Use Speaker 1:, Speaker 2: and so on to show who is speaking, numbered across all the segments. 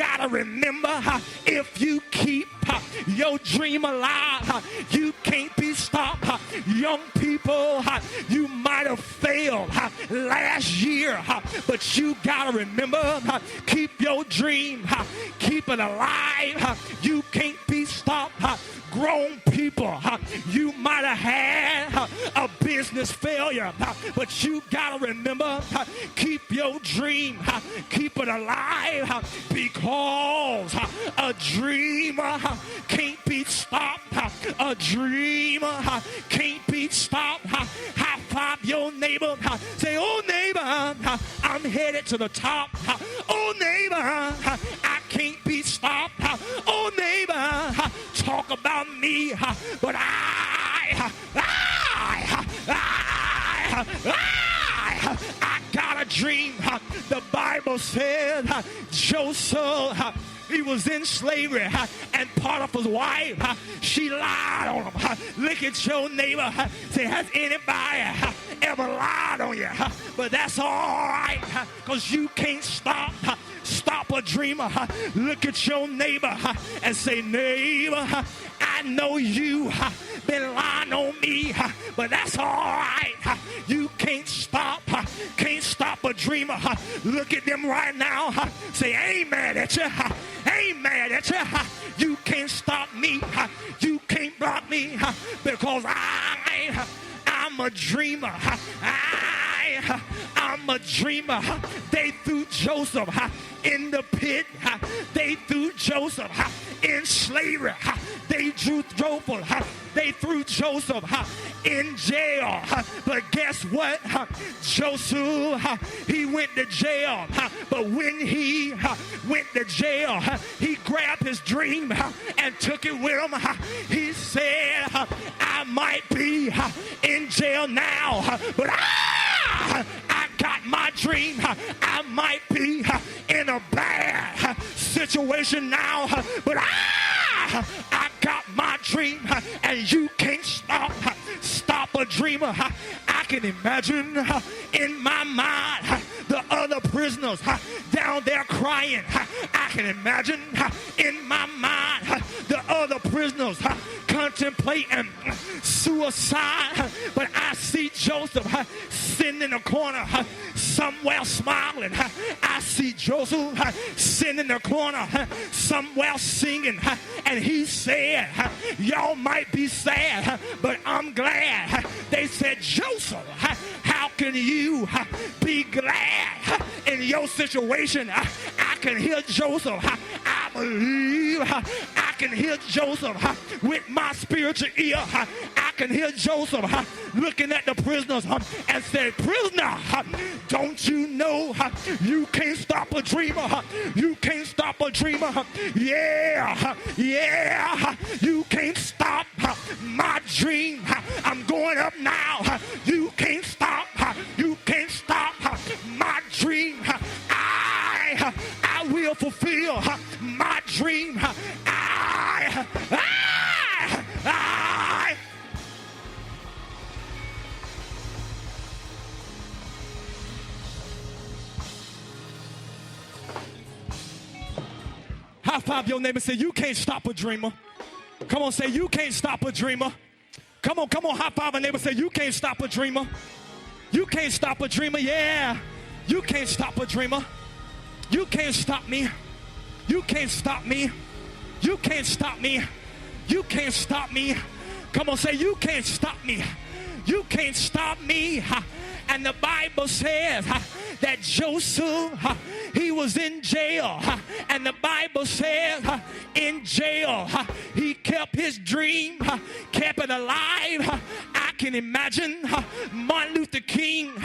Speaker 1: gotta remember, if you keep your dream alive, you can't be stopped. Young people, you might have failed last year, but you gotta remember, keep your dream, keep it alive. You can't be stopped. Grown people, you might have had a business failure, but you gotta remember, keep your dream, keep it alive, because a dreamer can't be stopped. A dreamer can't be stopped. High five your neighbor. Say, oh neighbor, I'm headed to the top. Oh neighbor, I can't be stopped. Oh neighbor, talk about me, but I got a dream. The Bible said Joseph, he was in slavery, and Potiphar's wife, she lied on him. Look at your neighbor. Say, has anybody ever lied on you? But that's all right, because you can't stop a dreamer. Look at your neighbor and say, neighbor, I know you been lying on me, but that's all right. You can't stop a dreamer. Look at them right now. Say, I ain't mad at you. I ain't mad at you. You can't stop me. You can't block me, because I'm a dreamer. I'm a dreamer. They threw Joseph in the pit. They threw Joseph in slavery. They threw Joseph in jail. But guess what? Joseph, he went to jail. But when he went to jail, he grabbed his dream and took it with him. He said, I might be in jail now, but I got my dream. I might be in a bad situation now, but I got my dream, and you can't stop a dreamer. I can imagine in my mind the other prisoners down there crying. I can imagine in my mind the other prisoners contemplating suicide. But I see Joseph sitting in the corner somewhere smiling. I see Joseph sitting in the corner somewhere singing. And he said, y'all might be sad, but I'm glad. They said, Joseph, how can you be glad in your situation? I can hear Joseph. I believe I can hear Joseph with my spiritual ear. I can hear Joseph looking at the prisoners and say, prisoner, don't you know you can't stop a dreamer? You can't stop a dreamer. Yeah, you can't stop my dream. I'm going up now. You can't stop my dream. I will fulfill my dream. High five your neighbor and say, you can't stop a dreamer. Come on, say, you can't stop a dreamer. Come on, high five a neighbor and say, you can't stop a dreamer. You can't stop a dreamer, yeah. You can't stop a dreamer. You can't stop me. You can't stop me. You can't stop me. You can't stop me. Come on, say, you can't stop me. You can't stop me. And the Bible says that Joseph, he was in jail. And the Bible says in jail, he kept his dream, kept it alive. I can imagine Martin Luther King,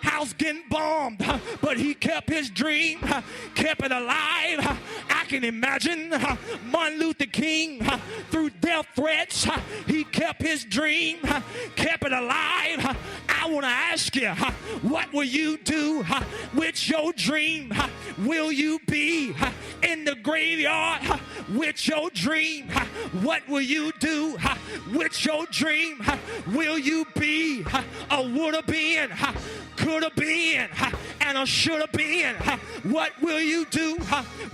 Speaker 1: house getting bombed, but he kept his dream, kept it alive. I can imagine Martin Luther King, through death threats, he kept his dream, kept it alive. I want to ask you, what will you do with your dream? Will you be in the graveyard with your dream, what will you do with your dream? Will you be a would have been, could have been, and a should have been? What will you do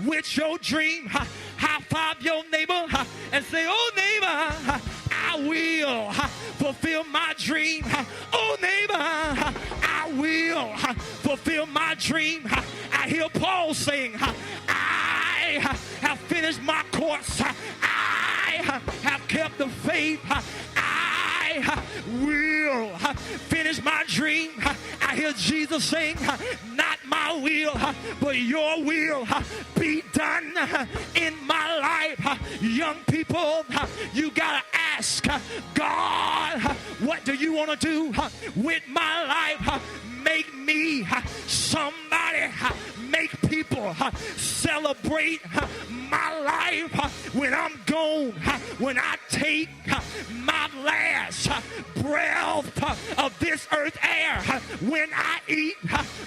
Speaker 1: with your dream? High five your neighbor and say, oh neighbor, I will fulfill my dream. Oh neighbor, I will fulfill my dream. I hear Paul saying, I have finished my course. I have kept the faith. I will finish my dream. I hear Jesus saying, not my will, but your will be done in my life. Young people, you gotta ask God, what do you want to do with my life? Make me somebody. Make people celebrate my life when I'm gone, when I take my last breath of this earth air, when I eat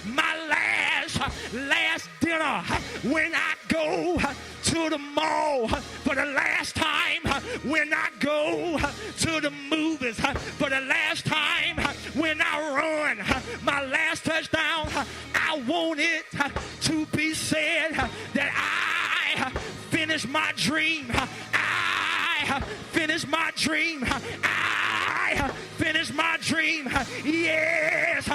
Speaker 1: my last dinner, when I go to the mall for the last time, when I go to the movies for the last time, when I run my last touchdown. I want it to be said that I finished my dream. I finished my dream. I finished my dream. Yes.